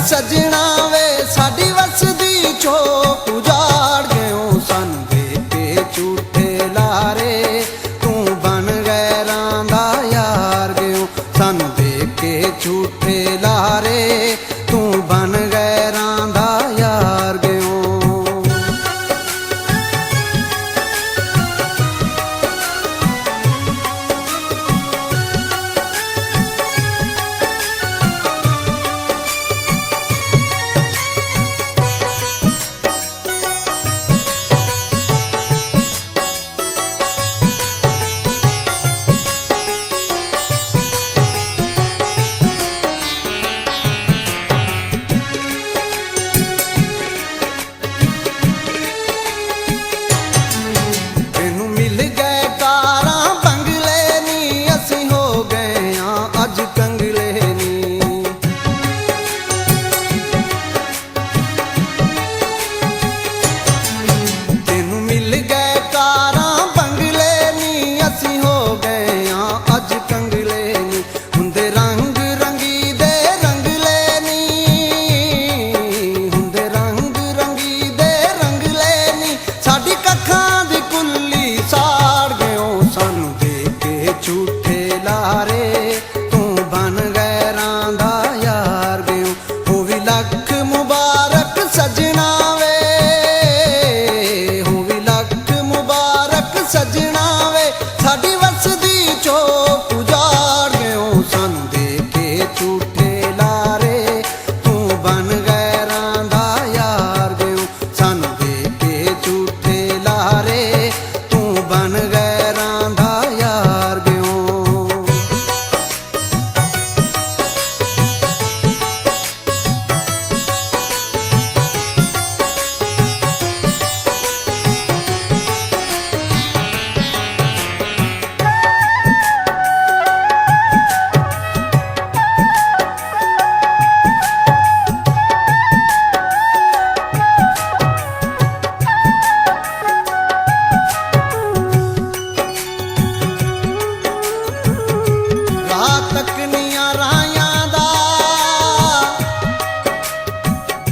सजना वे साडी वसदी चौक उजाड़ गयो सानू देख के झूठे लारे तू बन गैरां दा यार गयो सानू देख के झूठे लारे तू बन गैरां दा यार गयो।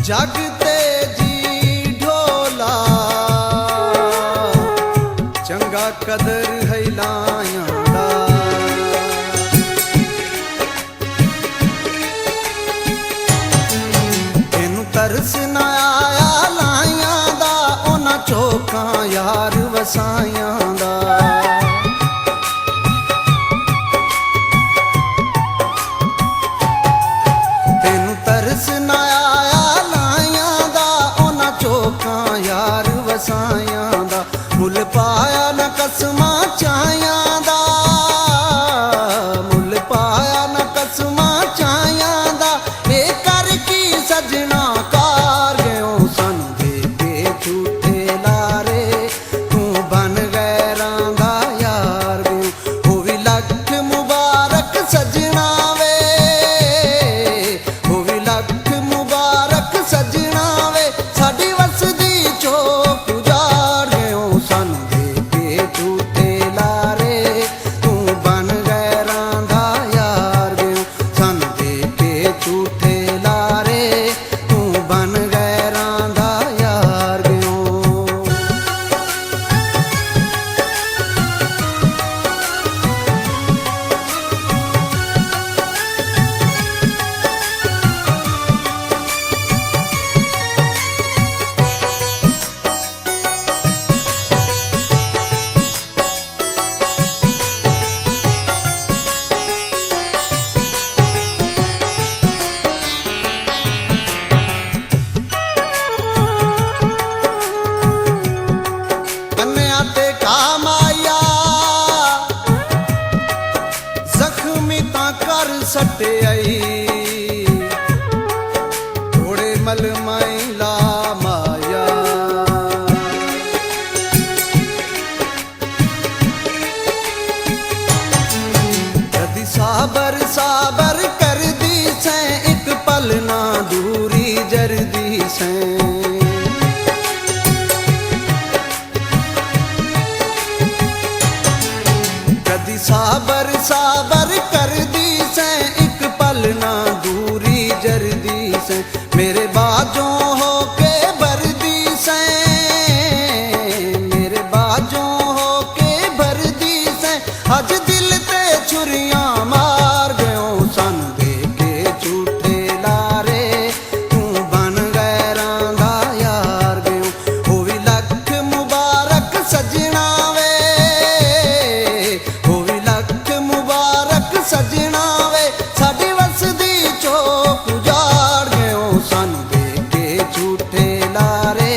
जग ते जी ढोला चंगा कदर है लाया दा तेनू तरस ना आया लाया दा उन्हां चौकां यार वसाया दा तेनू तरस ना यार वसाया दा मुल पाया न कसमा चाया दा मुल पाया न कसमा चाया दा ए कर की सजना कार गयो सानू देख के झूठे लारे तू बन गैरां दा यार गयो हो भी लख मुबारक सजना वे हो भी लख मुबारक सजना वे साडी वसदी चौक उजाड़ गयो सानू देख के झूठे लारे तू बन गैरां दा यार गयो सानू देख के झूठे लारे तू बन गैरां दा यार गयो। सटे आई थोड़े मल मैला माया यदि साबर साबर कर दी से एक पल ना दूरी जरदी से यदि साबर साबर कर दी से एक पल ना दूरी जरदी से ਪਿਆਰੇ